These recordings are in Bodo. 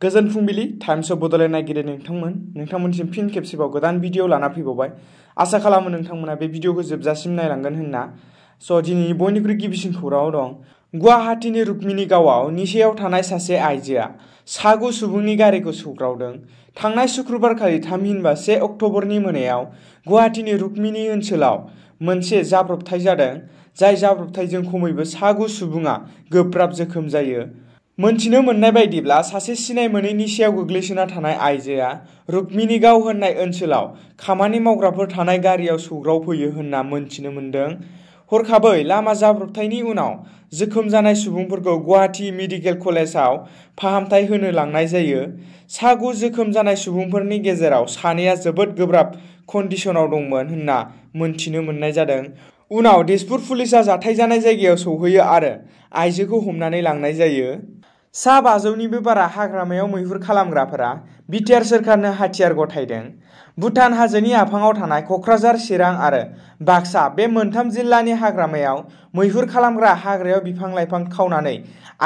गोजोन फुंबिलि टाइम्स अफ बड'लेण्ड नायगिरि नोंथांमोनसिम फिन खेबसेबाव गोदान भिडिअ लाना फैबावबाय। आसा खालामो नोंथांमोना बे भिडिअखौ जोबजासिम नायलांगोन होनना। दिनै बयनिख्रुइ गिबिसिन खौराङाव दं। गुवाहाटीनि रुक्मिणी गावआव निसेयाव थानाय सासे आइजोआ 6 सुबुंनि गारिखौ सौग्रावदों। थांनाय शुक्रबारखालि थामहिनबा 1 अक्ट'बरनि मोनायाव गुवाहाटीनि रुक्मिणी ओनसोलाव मोनसे जाब्रबथाय जादों, जाय जाब्रबथायजों खमैबो 6 सुबुङा गोब्राब जोखोम जायो। मोनथिनो मोननाय बायदिब्ला सासे सिनाय मोनै निसायाव गोग्लैसोना थानाय आइजोआ रुक्मिणी गाव होननाय ओनसोलाव खामानि मावग्राफोर थानाय गारियाव सौग्रावफैयो होनना मोनथिनो मोन्दों। हरखाबै लामा जाब्रबथायनि उनाव जोखोम जानाय सुबुंफोरखौ गुवाहाटी मेडिकेल कलेजाव फाहामथाय होनो लांनाय जायो। 6 जोखोम जानाय सुबुंफोरनि गेजेराव 2आ जोबोद गोब्राब कन्डिशनाव दंमोन होनना मोनथिनो मोननाय जादों। उनाव दिसपुर पुलिसआ जाथाय जानाय जायगायाव सौहैयो आरो आइजोखौ हमनानै लांनाय जायो। 500निबो बारा हाग्रामायाव मैहुर खालामग्राफोरा बिटिआर सोरखारनो हाथियार गथायदों। भुटान हाजोनि आफाङाव थानाय क'क्राझार, चिरां आरो बाक्सा बे मोनथाम जिल्लानि हाग्रामायाव मैहुर खालामग्रा हाग्रायाव बिफां-लाइफां खावनानै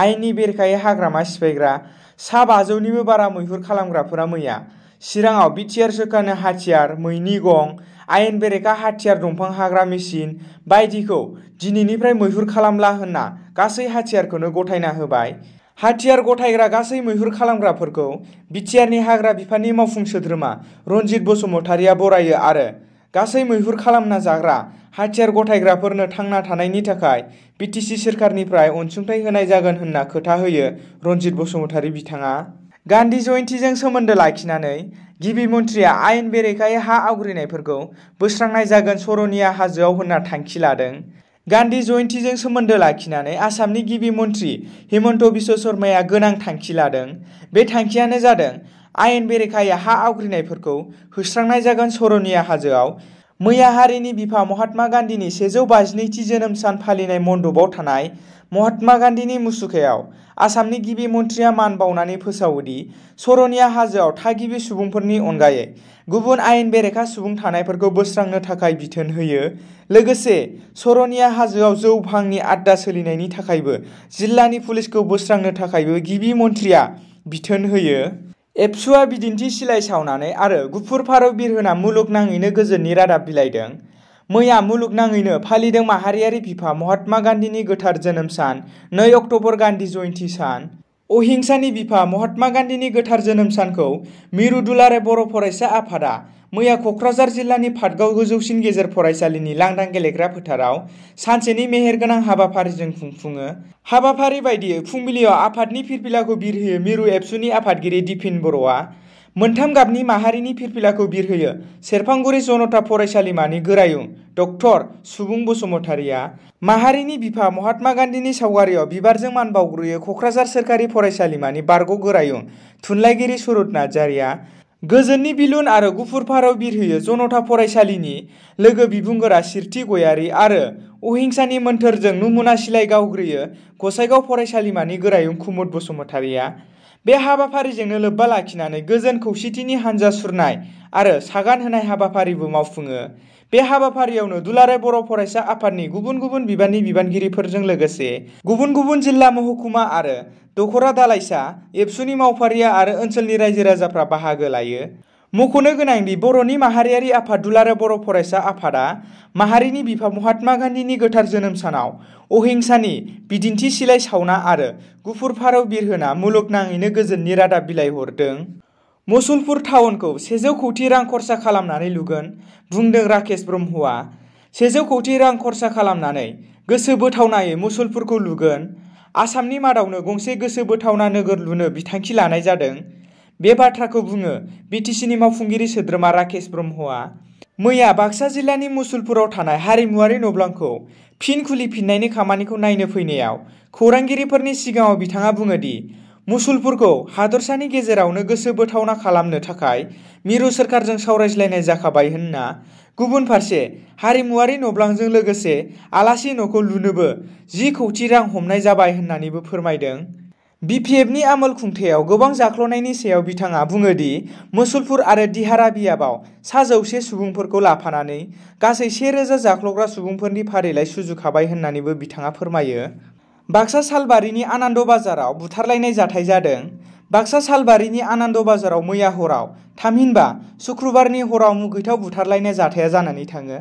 आयेननि बेरेखायै हाग्रामा सिफायग्रा 500निबो बारा मैहुर खालामग्राफोरा मैया चिराङाव बिटिआर सोरखारनो हाथियार, मैनि गं, आयेन बेरेखा हाथियार, दंफां हाग्रा मेसिन बायदिखौ दिनैनिफ्राय मैहुर खालामला होनना गासै हाथियारखौनो गथायना होबाय। हाथियार गथायग्रा गासै मैहुर खालामग्राफोरखौ बिटिआरनि हाग्रा बिफाननि मावफुं सोद्रोमा रनजित बसुमतारिया बरायो आरो गासै मैहुर खालामना जाग्रा हाथियार गथायग्राफोरनो थांना थानायनि थाखाय बिटिसि सोरखारनिफ्राय अनसुंथाइ होनाय जागोन होनना खोथा होयो रनजित बसुमतारि बिथाङा। गान्धी जयन्तीजों सोमोन्दो लाखिनानै गिबि मन्थ्रिया आयेन बेरेखायै हा आवग्रिनायफोरखौ बोस्रांनाय जागोन सर'निया हाजोआव होनना थांखि लादों। गान्धी जयन्तीजों सोमोन्दो लाखिनानै आसामनि गिबि मन्थ्रि हिमन्त बिश्व शर्माया गोनां थांखि लादों। बे थांखियानो जादों आयेन बेरेखायै हा आवग्रिनायफोरखौ होस्रांनाय जागोन सर'निया हाजोआव। मैया हारिनि बिफा महात्मा गान्धीनि 152थि जोनोम सान फालिनाय मण्डपआव थानाय महात्मा गान्धीनि मुसुखायाव आसामनि गिबि मन्थ्रिया मान बावनानै फोसावोदि सर'निया हाजोआव थागिबि सुबुंफोरनि अनगायै गुबुन आयेन बेरेखा सुबुं थानायफोरखौ बोस्रांनो थाखाय बिथोन होयो। लोगोसे सर'निया हाजोआव जौ भांनि आड्डा सोलिनायनि थाखायबो जिल्लानि पुलिसखौ बोस्रांनो थाखायबो गिबि मन्थ्रिया बिथोन होयो। एबसुआ बिदिन्थि सिलाइ सावनानै आरो गुफुर फारौ बिरहोना मुलुगनाङैनो गोजोननि रादाब बिलाइदों। मैया मुलुगनाङैनो फालिदों माहारियारि बिफा महात्मा गान्धीनि गोथार जोनोम सान 2 अक्ट'बर गान्धी जयन्ती सान। अहिंसानि बिफा महात्मा गान्धीनि गोथार जोनोम सानखौ मिरु दुलाराय बर' फरायसा आफादा मैया क'क्राझार जिल्लानि पाटगाव गोजौसिन गेजेर फरायसालिनि लांदां गेलेग्रा फोथाराव सानसेनि मेहेरगोनां हाबाफारिजों खुंफुङो। हाबाफारि बायदियै फुंबिलियाव आफादनि फिरफिलाखौ बिरहोयो मिरु एबसुनि आफादगिरि दिपिन बर'आ। मोनथाम गाबनि माहारिनि फिरफिलाखौ बिरहोयो सेरफांगुरि जनता फरायसालिमानि गोरायुं डक्टर सुबुं बसुमतारिया। माहारिनि बिफा महात्मा गान्धीनि सावगारियाव बिबारजों मान बाउग्रोयो क'क्राझार सोरखारि फरायसालिमानि बारग' गोरायुं थुनलाइगिरि सुरत नार्जारिया। गोजोननि बिलुन आरो गुफुर फारौ बिरहोयो जनता फरायसालिनि लोगो बिबुंगोरा सिरथि गयारि आरो अहिंसानि मोन्थोरजों नमुना सिलाइ गावग्रोयो गसाइगाव फरायसालिमानि गोरायुं कुमुद बसुमतारिया। बे हाबाफारिजोंनो लोब्बा लाखिनानै गोजोन खौसेथिनि हानजा सुरनाय आरो सागान होनाय हाबाफारिबो मावफुङो। बे हाबाफारियावनो दुलाराय बर' फरायसा आफादनि गुबुन गुबुन बिबाननि बिबानगिरिफोरजों लोगोसे गुबुन गुबुन जिल्ला महकुमा आरो दख'रा दालाइसा, एबसुनि मावफारिया आरो ओनसोलनि रायजो राजाफ्रा बाहागो लायो। मख'नो गोनांदि बर'नि माहारियारि आफाद दुलाराय बर' फरायसा आफादा माहारिनि बिफा महात्मा गान्धीनि गोथार जोनोम सानाव अहिंसानि बिदिन्थि सिलाइ सावना आरो गुफुर फारौ बिरहोना मुलुगनाङैनो गोजोननि रादाब बिलाइ हरदों। मुसलपुर टाउनखौ 100 कौटि रां खरसा खालामनानै लुगोन बुंदों राकेश ब्रह्मआ। 100 कौटि रां खरसा खालामनानै गोसो बोथावनायै मुसलपुरखौ लुगोन। आसामनि मादावनो गंसे गोसो बोथावना नोगोर लुनो बिथांखि लानाय जादों। बे बाथ्राखौ बुङो बिटिसिनि मावफुंगिरि सोद्रोमा राकेश ब्रह्मआ। मैया बाक्सा जिल्लानि मुसलपुराव थानाय हारिमुवारि न'ब्लांखौ फिन खुलिफिन्नायनि खामानिखौ नायनो फैनायाव खौरांगिरिफोरनि सिगाङाव बिथाङा बुङोदि मुसलपुरखौ हादरसानि गेजेरावनो गोसो बोथावना खालामनो थाखाय मिरु सोरखारजों सावरायज्लायनाय जाखाबाय होनना। गुबुन फारसे हारिमुवारि न'ब्लांजों लोगोसे आलासि न'खौ लुनोबो 10 कौटि रां हमनाय जाबाय होननानैबो फोरमायदों। बिपिएफनि आमोल खुंथायाव गोबां जाख्ल'नायनि सायाव बिथाङा बुङोदि मुसलपुर आरो दिहारा बियाबाव 100 सुबुंफोरखौ लाफानानै गासै 1000 जाख्ल'ग्रा सुबुंफोरनि फारिलाइ सुजुखाबाय होननानैबो बिथाङा फोरमायो। बाक्सा सालबारिनि आनन्द बाजाराव बुथारलायनाय जाथाय जादों। बाक्सा सालबारिनि आनन्द बाजाराव मैया हराव थामहिनबा शुक्रबारनि हराव मुगैथाव बुथारलायनाय जाथाया जानानै थाङो।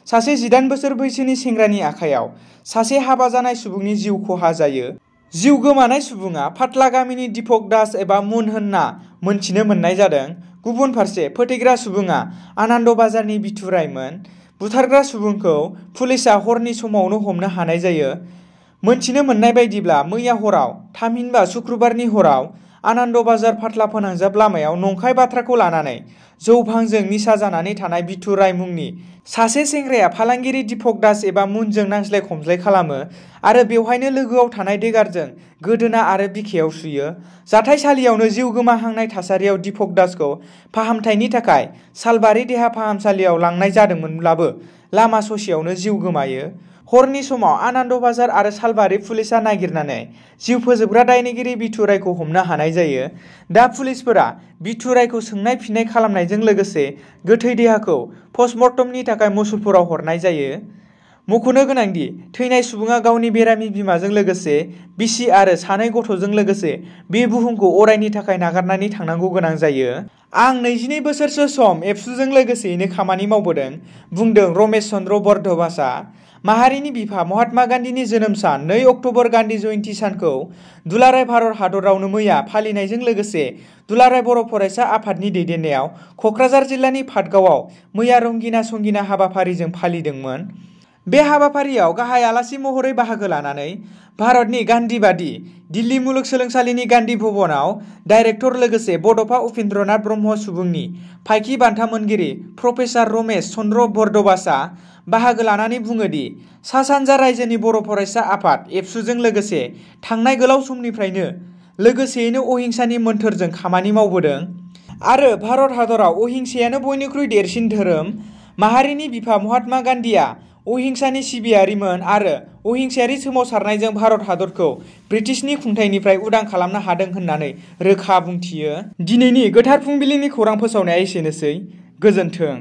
सासे 18 बोसोर बैसोनि सेंग्रानि आखायाव सासे हाबा जानाय सुबुंनि जिउ खहा जायो। जिउ गोमानाय सुबुङा फाटला गामिनि दीपक दास एबा मुन होनना मोनथिनो मोननाय जादों। गुबुन फारसे फोथैग्रा सुबुङा आनन्द बाजारनि बिथुराइमोन। बुथारग्रा सुबुंखौ पुलिसआ हरनि समावनो हमनो हानाय जायो। मोनथिनो मोननाय बायदिब्ला मैया हराव थामहिनबा शुक्रबारनि हराव आनन्द बाजार फाटला फोनांजाब लामायाव नंखाय बाथ्राखौ लानानै जौ भांजों निसा जानानै थानाय बिथुराइ मुंनि सासे सेंग्राया फालांगिरि दीपक दास एबा मुनजों नांज्लाय खमज्लाय खालामो आरो बेवहायनो लोगोआव थानाय देगारजों गोदोना आरो बिखायाव सुयो। जाथायसालियावनो जिउ गोमाहांनाय थासारियाव दीपक दासखौ फाहामथायनि थाखाय सालबारि देहा फाहामसालियाव लांनाय जादोंमोनब्लाबो लामा ससेयावनो जिउ गोमायो। हरनि समाव आनन्द बाजार आरो सालबारि पुलिसआ नागिरनानै जिउ फोजोबग्रा दायनिगिरि बिथुराइखौ हमनो हानाय जायो। दा पुलिसफोरा बिथुराइखौ सोंनाय फिन्नाय खालामनायजों लोगोसे गोथै देहाखौ पस्टमर्टमनि थाखाय मुसलपुराव हरनाय जायो। मख'नो गोनांदि थैनाय सुबुङा गावनि बेरामि बिमाजों लोगोसे बिसि आरो सानै गथ'जों लोगोसे बे बुहुमखौ अरायनि थाखाय नागारनानै थांनांगौ गोनां जायो। आं 22 बोसोरसो सम एबसुजों लोगोसेयैनो खामानि मावबोदों, बुंदों रमेश चन्द्र बर्धबासआ। माहारिनि बिफा महात्मा गान्धीनि जोनोम सान 2 अक्ट'बर गान्धी जयन्ती सानखौ दुलाराय भारत हादरावनो मैया फालिनायजों लोगोसे दुलाराय बर' फरायसा आफादनि दैदेननायाव क'क्राझार जिल्लानि पाटगावआव मैया रंगिना संगिना हाबाफारिजों फालिदोंमोन। बे हाबाफारियाव गाहाय आलासि महरै बाहागो लानानै भारतनि गान्धीबादी दिल्ली मुलुगसोलोंसालिनि गान्धी भवनाव डाइरेक्टर लोगोसे बड'फा उपेन्द्रनाथ ब्रह्म सुबुंनि फाइखि बान्था मोनगिरि प्रफेसार रमेश चन्द्र बर्धबासआ बाहागो लानानै बुङोदि सा सानजा रायजोनि बर' फरायसा आफाद एबसुजों लोगोसे थांनाय गोलाव समनिफ्रायनो लोगोसेयैनो अहिंसानि मोन्थोरजों खामानि मावबोदों आरो भारत हादराव अहिंसायानो बयनिख्रुइ देरसिन धोरोम। माहारिनि बिफा महात्मा गान्धीआ अहिंसानि सिबियारिमोन आरो अहिंसायारि सोमावसारनायजों भारत हादरखौ ब्रिटिशनि खुंथायनिफ्राय उदां खालामनो हादों होननानै रोखा बुंथियो। दिनैनि गोथार फुंबिलिनि खौरां फोसावनाया एसेनोसै। गोजोन्थों।